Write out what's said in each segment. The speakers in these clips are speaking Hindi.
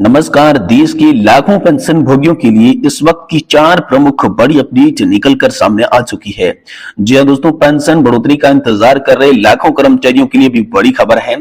नमस्कार। देश के लाखों पेंशन भोगियों के लिए इस वक्त की 4 प्रमुख बड़ी अपडेट निकलकर सामने आ चुकी है। जी हां दोस्तों, पेंशन बढ़ोतरी का इंतजार कर रहे लाखों कर्मचारियों के लिए भी बड़ी खबर है।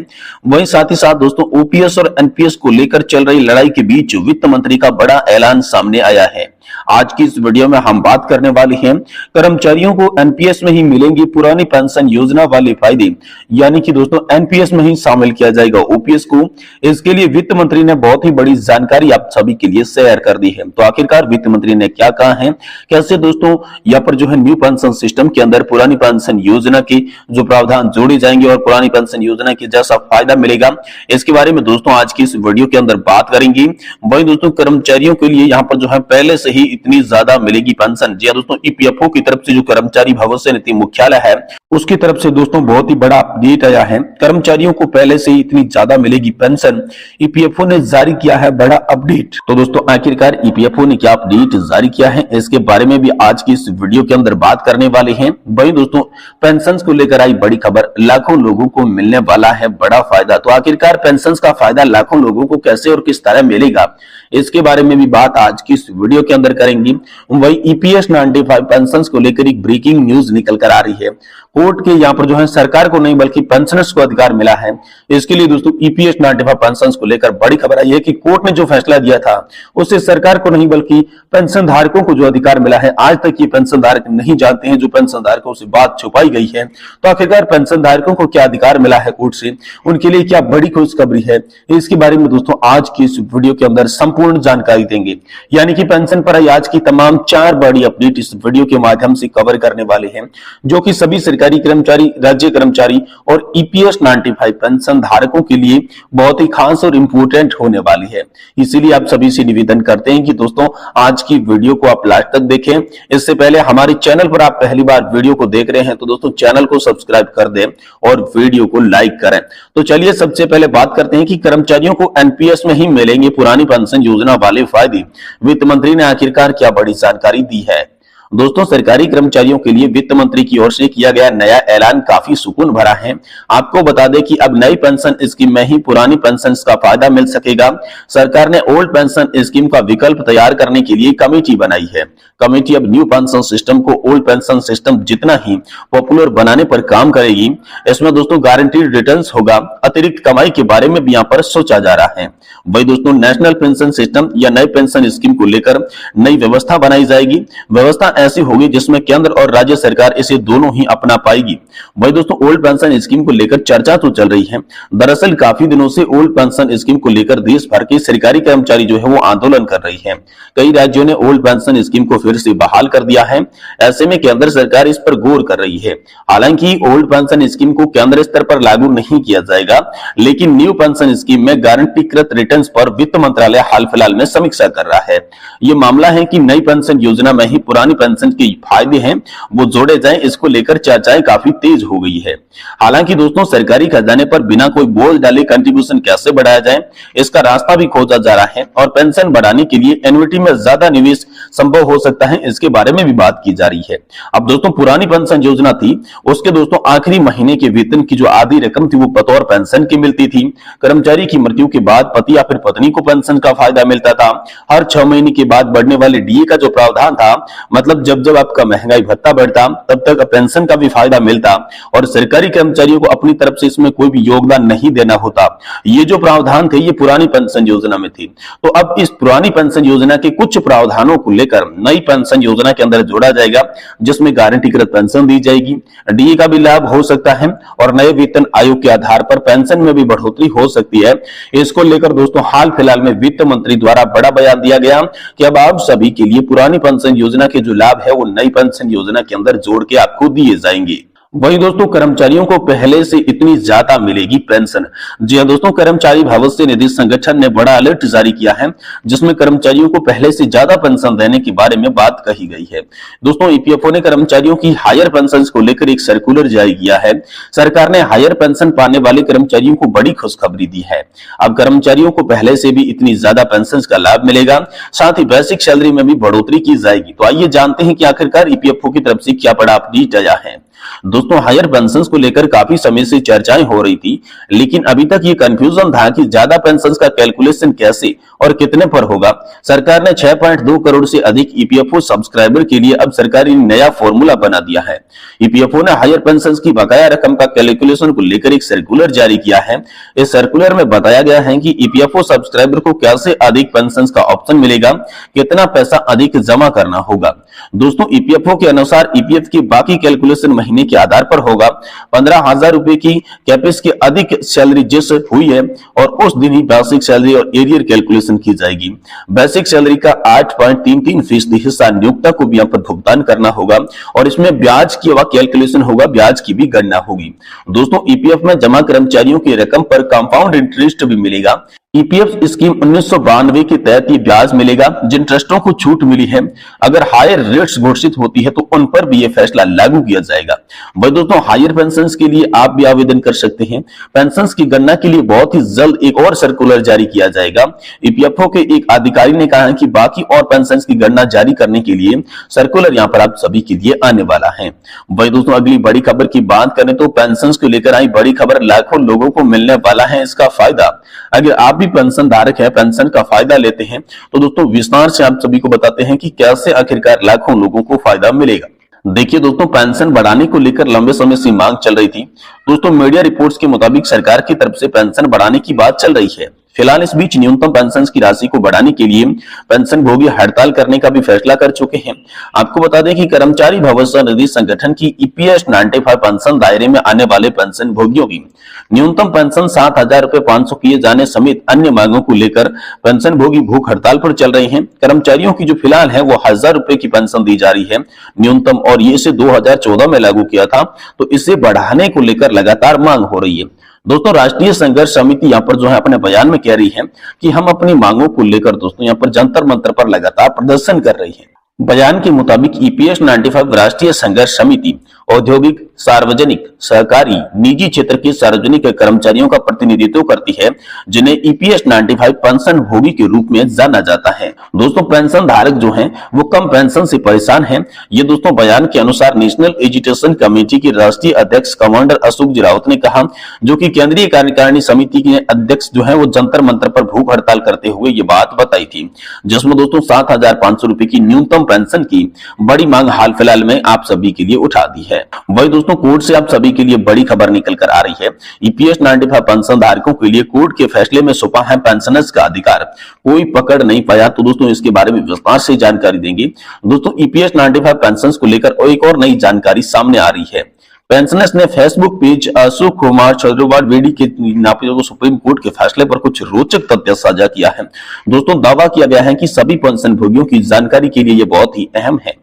वहीं साथ ही साथ दोस्तों, ओपीएस और एनपीएस को लेकर चल रही लड़ाई के बीच वित्त मंत्री का बड़ा ऐलान सामने आया है। आज की इस वीडियो में हम बात करने वाले हैं कर्मचारियों को एनपीएस में ही मिलेंगी पुरानी पेंशन योजना वाले फायदे, यानी कि दोस्तों एनपीएस में ही शामिल किया जाएगा ओपीएस को। इसके लिए वित्त मंत्री ने बहुत ही बड़ी जानकारी आप सभी के लिए शेयर कर दी है। तो आखिरकार वित्त मंत्री ने क्या कहा है, कैसे दोस्तों यहाँ पर जो है न्यू पेंशन सिस्टम के अंदर पुरानी पेंशन योजना के जो प्रावधान जोड़े जाएंगे और पुरानी पेंशन योजना के जैसा फायदा मिलेगा, इसके बारे में दोस्तों आज की इस वीडियो के अंदर बात करेंगे। वही दोस्तों कर्मचारियों के लिए यहाँ पर जो है पहले से ही इतनी ज्यादा मिलेगी पेंशन। जी दोस्तों, ईपीएफओ की तरफ से जो कर्मचारी भविष्य निधि मुख्यालय है उसकी तरफ से दोस्तों बहुत ही बड़ा अपडेट आया है। कर्मचारियों को पहले से ही इतनी ज्यादा मिलेगी पेंशन, ईपीएफओ ने जारी किया है बड़ा अपडेट। तो दोस्तों आखिरकार ईपीएफओ ने क्या अपडेट जारी किया है, इसके बारे में भी आज की इस वीडियो के अंदर बात करने वाले हैं। वही दोस्तों पेंशन को लेकर आई बड़ी खबर, लाखों लोगों को मिलने वाला है बड़ा फायदा। तो आखिरकार पेंशन का फायदा लाखों लोगों को कैसे और किस तरह मिलेगा, इसके बारे में भी बात आज की इस वीडियो के अंदर करेंगे। वही ईपीएस 95 पेंशन को लेकर एक ब्रेकिंग न्यूज निकल कर आ रही है। कोर्ट के यहाँ पर जो है सरकार को नहीं बल्कि पेंशनर्स को अधिकार मिला है। इसके लिए दोस्तों ईपीएस 95 पेंशन को लेकर बड़ी खबर आई है कि कोर्ट ने जो फैसला दिया था उससे सरकार को नहीं बल्कि पेंशन धारकों को जो अधिकार मिला है। आज तक ये पेंशन धारक नहीं जानते हैं, जो पेंशन धारकों से बात छुपाई गई है। तो आखिरकार पेंशन धारकों को क्या अधिकार मिला है कोर्ट से, उनके लिए क्या बड़ी खुशखबरी है, इसके बारे में दोस्तों आज की इस वीडियो के अंदर संपूर्ण जानकारी देंगे। यानी कि पेंशन पर आज की तमाम 4 बड़ी अपडेट इस वीडियो के माध्यम से कवर करने वाले हैं, जो कि सभी सरकारी कर्मचारी, राज्य कर्मचारी और ईपीएस 95 पेंशन धारकों के लिए बहुत ही खास और इंपोर्टेंट होने वाली है। इसीलिए आप सभी से निवेदन करते हैं कि दोस्तों आज की वीडियो को आप लास्ट तक देखें। इससे पहले हमारे चैनल पर आप पहली बार वीडियो को देख रहे हैं तो दोस्तों चैनल को सब्सक्राइब कर दें और वीडियो को लाइक करें। तो चलिए सबसे पहले बात करते हैं कि कर्मचारियों को एनपीएस में ही मिलेंगे पुरानी पेंशन योजना वाले फायदे। वित्त मंत्री ने आखिरकार क्या बड़ी जानकारी दी है। दोस्तों सरकारी कर्मचारियों के लिए वित्त मंत्री की ओर से किया गया नया ऐलान काफी सुकून भरा है। आपको बता दें कि अब नई पेंशन स्कीम में ही पुरानी पेंशन का फायदा मिल सकेगा। सरकार ने ओल्ड पेंशन स्कीम का विकल्प तैयार करने के लिए कमेटी बनाई है। कमेटी अब न्यू पेंशन सिस्टम को ओल्ड पेंशन सिस्टम जितना ही पॉपुलर बनाने पर काम करेगी। इसमें दोस्तों गारंटीड रिटर्न्स होगा। अतिरिक्त कमाई के बारे में भी यहाँ पर सोचा जा रहा है। वही दोस्तों नेशनल पेंशन सिस्टम या नई पेंशन स्कीम को लेकर नई व्यवस्था बनाई जाएगी। व्यवस्था ऐसी होगी जिसमें केंद्र और राज्य सरकार इसे दोनों ही अपना पाएगी। वही दोस्तों ओल्ड पेंशन स्कीम को लेकर चर्चा तो चल रही है। दरअसल काफी दिनों से ओल्ड पेंशन स्कीम को लेकर देश भर के सरकारी कर्मचारी जो है वो आंदोलन कर रही है। कई राज्यों ने ओल्ड पेंशन स्कीम को फिर से बहाल कर दिया है। ऐसे में केंद्र सरकार इस पर गौर कर रही है। हालांकि ओल्ड पेंशन स्कीम को केंद्र स्तर पर लागू नहीं किया जाएगा, लेकिन न्यू पेंशन स्कीम में गारंटीकृत रिटर्न्स पर वित्त मंत्रालय हाल फिलहाल में समीक्षा कर रहा है। यह मामला है कि नई पेंशन योजना में ही पुरानी पेंशन के फायदे हैं वो जोड़े जाएं, इसको लेकर चर्चाएं काफी तेज हो गई है। हालांकि दोस्तों सरकारी खजाने पर बिना कोई बोझ डाले कंट्रीब्यूशन कैसे बढ़ाया जाए, इसका रास्ता भी खोजा जा रहा है और पेंशन बढ़ाने के लिए एन्युटी में ज्यादा निवेश संभव हो सकता है, इसके बारे में भी बात की जा रही है। अब दोस्तों पुरानी पेंशन योजना थी, उसके दोस्तों आखिरी महीने के वेतन की जो आधी रकम थी वो बतौर पेंशन की मिलती थी। कर्मचारी की मृत्यु के बाद पति या फिर पत्नी को पेंशन का फायदा मिलता था। हर 6 महीने के बाद बढ़ने वाले डीए का जो प्रावधान था, मतलब जब जब आपका महंगाई भत्ता बढ़ता तब तक पेंशन का भी फायदा मिलता और सरकारी कर्मचारियों को अपनी तरफ से इसमें कोई भी योगदान नहीं देना होता। ये जो प्रावधान थे ये पुरानी पेंशन योजना में थी। तो अब इस पुरानी पेंशन योजना के कुछ प्रावधानों को लेकर नई पेंशन योजना के अंदर जोड़ा जाएगा, जिसमें गारंटीकृत पेंशन दी जाएगी, डीए का भी लाभ हो सकता है और नए वेतन आयोग के आधार पर पेंशन में भी बढ़ोतरी हो सकती है। इसको लेकर दोस्तों हाल फिलहाल में वित्त मंत्री द्वारा बड़ा बयान दिया गया कि अब आप सभी के लिए पुरानी पेंशन योजना के जो लाभ है वो नई पेंशन योजना के अंदर जोड़ के आपको दिए जाएंगे। वही दोस्तों कर्मचारियों को पहले से इतनी ज्यादा मिलेगी पेंशन। जी हां दोस्तों, कर्मचारी भविष्य निधि संगठन ने बड़ा अलर्ट जारी किया है, जिसमें कर्मचारियों को पहले से ज्यादा पेंशन देने के बारे में बात कही गई है। दोस्तों ईपीएफओ ने कर्मचारियों की हायर पेंशन को लेकर एक सर्कुलर जारी किया है। सरकार ने हायर पेंशन पाने वाले कर्मचारियों को बड़ी खुशखबरी दी है। अब कर्मचारियों को पहले से भी इतनी ज्यादा पेंशन का लाभ मिलेगा, साथ ही बेसिक सैलरी में भी बढ़ोतरी की जाएगी। तो आइए जानते हैं कि आखिरकार ईपीएफओ की तरफ से क्या बड़ा अपडेट आया है। दोस्तों हायर पेंशन को लेकर काफी समय से चर्चाएं हो रही थी, लेकिन अभी तक ये कंफ्यूजन था कि ज्यादा पेंशन का कैलकुलेशन कैसे और कितने पर होगा। सरकार ने 6.2 करोड़ से अधिक ईपीएफओ सब्सक्राइबर के लिए अब सरकारी नया फॉर्मूला बना दिया है। ईपीएफओ ने हायर पेंशन की बकाया रकम का कैलकुलेशन को लेकर एक सर्कुलर जारी किया है। इस सर्कुलर में बताया गया है कि ईपीएफओ सब्सक्राइबर को कैसे अधिक पेंशन का ऑप्शन मिलेगा, कितना पैसा अधिक जमा करना होगा। दोस्तों ईपीएफओ के अनुसार ईपीएफ की बाकी कैलकुलेशन महीने के आधार पर होगा। 15,000 रुपए की कैपिस के अधिक सैलरी जिस हुई है और उस दिन ही बेसिक सैलरी और एरियर कैलकुलेशन की जाएगी। बेसिक सैलरी का 8.33% हिस्सा नियोक्ता को भी यहाँ पर भुगतान करना होगा और इसमें ब्याज की कैलकुलेशन होगा, ब्याज की भी गणना होगी। दोस्तों ईपीएफ में जमा कर्मचारियों की रकम पर कंपाउंड इंटरेस्ट भी मिलेगा। ईपीएफ स्कीम 1992 के तहत ये ब्याज मिलेगा। जिन ट्रस्टों को छूट मिली है, अगर हायर रेट्स घोषित होती है तो उन पर भी ये फैसला लागू किया जाएगा। वही दोस्तों हायर पेंशन के लिए आप भी आवेदन कर सकते हैं। पेंशन की गणना के लिए बहुत ही जल्द एक और सर्कुलर जारी किया जाएगा। ईपीएफओ के एक अधिकारी ने कहा है कि बाकी और पेंशन की गणना जारी करने के लिए सर्कुलर यहाँ पर आप सभी के लिए आने वाला है। वही दोस्तों अगली बड़ी खबर की बात करें तो पेंशन को लेकर आई बड़ी खबर, लाखों लोगों को मिलने वाला है इसका फायदा। अगर आप भी पेंशन धारक है, पेंशन का फायदा लेते हैं, तो दोस्तों विस्तार से आप सभी को बताते हैं कि कैसे आखिरकार लाखों लोगों को फायदा मिलेगा। देखिए दोस्तों पेंशन बढ़ाने को लेकर लंबे समय से मांग चल रही थी। दोस्तों मीडिया रिपोर्ट्स के मुताबिक सरकार की तरफ से पेंशन बढ़ाने की बात चल रही है। फिलहाल इस बीच न्यूनतम पेंशन की राशि को बढ़ाने के लिए पेंशन भोगी हड़ताल करने का भी फैसला कर चुके हैं। आपको बता दें कि कर्मचारी भविष्य निधि संगठन की ईपीएस 95 पेंशन दायरे में आने वाले पेंशन भोगियों की न्यूनतम पेंशन 7,000 रुपए 500 किए जाने समेत अन्य मांगों को लेकर पेंशन भोगी भूख हड़ताल पर चल रहे हैं। कर्मचारियों की जो फिलहाल है वो 1,000 रुपए की पेंशन दी जा रही है न्यूनतम, और ये इसे 2014 में लागू किया था, तो इसे बढ़ाने को लेकर लगातार मांग हो रही है। दोस्तों राष्ट्रीय संघर्ष समिति यहाँ पर जो है अपने बयान में कह रही है कि हम अपनी मांगों को लेकर दोस्तों यहाँ पर जंतर मंतर पर लगातार प्रदर्शन कर रही है। बयान के मुताबिक ईपीएस 95 राष्ट्रीय संघर्ष समिति औद्योगिक, सार्वजनिक, सहकारी, निजी क्षेत्र के सार्वजनिक कर्मचारियों का प्रतिनिधित्व करती है, जिन्हें ईपीएस 95 पेंशन भोगी के रूप में जाना जाता है। दोस्तों पेंशन धारक जो हैं वो कम पेंशन से परेशान हैं। ये दोस्तों बयान के अनुसार नेशनल एजुकेशन कमेटी के राष्ट्रीय अध्यक्ष कमांडर अशोक रावत ने कहा, जो कि केंद्रीय कार्यकारिणी समिति के अध्यक्ष जो है वो जंतर मंतर पर भूख हड़ताल करते हुए ये बात बताई थी, जिसमें दोस्तों 7,500 रुपए की न्यूनतम पेंशन की बड़ी मांग हाल फिलहाल में आप सभी के लिए उठा दी है। वही दोस्तों कोर्ट से आप सभी के लिए बड़ी खबर निकल कर आ रही है। ईपीएस 95 पेंशन धारकों के लिए कोर्ट के फैसले में सौंपा है पेंशनर्स का अधिकार, कोई पकड़ नहीं पाया, तो दोस्तों इसके बारे में विस्तार से जानकारी देंगे। दोस्तों ईपीएस 95 पेंशन को लेकर एक और नई जानकारी सामने आ रही है। पेंशनर्स ने फेसबुक पेज अशोक कुमार चतुर्वेदी के नापित सुप्रीम कोर्ट के फैसले पर कुछ रोचक तथ्य साझा किया है। दोस्तों दावा किया गया है कि सभी पेंशन भोगियों की जानकारी के लिए यह बहुत ही अहम है।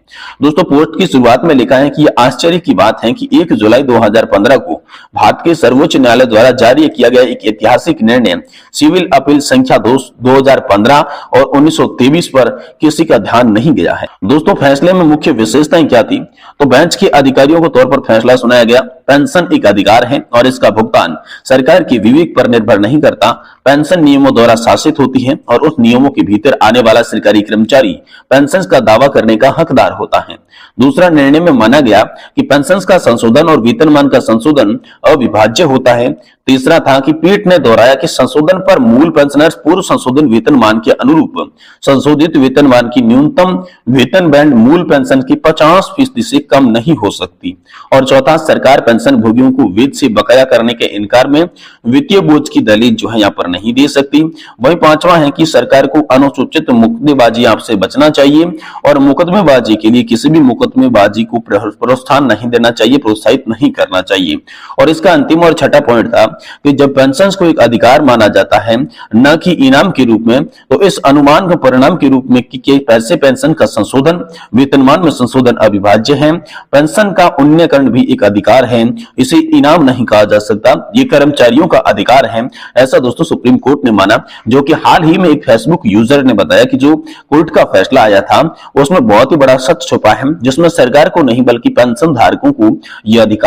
दोस्तों पोस्ट की शुरुआत में लिखा है कि यह आश्चर्य की बात है कि 1 जुलाई 2015 को भारत के सर्वोच्च न्यायालय द्वारा जारी किया गया एक ऐतिहासिक निर्णय सिविल अपील संख्या 2015 और 1923 पर किसी का ध्यान नहीं गया है। दोस्तों फैसले में मुख्य विशेषताएं क्या थी, तो बेंच के अधिकारियों को तौर पर फैसला सुनाया गया। पेंशन एक अधिकार है और इसका भुगतान सरकार के विवेक पर निर्भर नहीं करता। पेंशन नियमों द्वारा शासित होती है और उस नियमों के भीतर आने वाला सरकारी कर्मचारी पेंशन का दावा करने का हकदार होता है। दूसरा, निर्णय में माना गया कि पेंशन का संशोधन और वेतनमान का संशोधन अविभाज्य होता है। तीसरा था कि पीठ ने दोहराया कि संशोधन पर मूल पेंशनर्स पूर्व संशोधन वेतनमान के अनुरूप संशोधित वेतनमान की न्यूनतम वेतन बैंड मूल पेंशन की 50% से कम नहीं हो सकती। और चौथा, सरकार पेंशन भोगियों को वेतन से बकाया करने के इनकार में वित्तीय बोझ की दलील जो है यहाँ पर नहीं दे सकती। वही पांचवा है कि सरकार को अनुचित मुकदमेबाजी आपसे बचना चाहिए और मुकदमेबाजी के लिए किसी भी मुकदमेबाजी को प्रोत्साहन नहीं देना चाहिए, प्रोत्साहित नहीं करना चाहिए। और इसका अंतिम और छठा पॉइंट था कि जब पेंशन को एक अधिकार माना जाता है न कि इनाम के रूप में, तो इस अनुमान के परिणाम के रूप में कि पैसे पेंशन का संशोधन वेतनमान में संशोधन अविभाज्य है। पेंशन का उन्नयनीकरण भी एक अधिकार है, इसे इनाम नहीं कहा जा सकता, ये कर्मचारियों का अधिकार है। ऐसा दोस्तों सुप्रीम कोर्ट ने माना, जो कि हाल ही में एक फेसबुक यूजर ने बताया कि जो कोर्ट का फैसला आया था उसमें बहुत ही बड़ा सच छुपा है, जिसमें सरकार को नहीं बल्कि पेंशन धारकों को यह अधिकार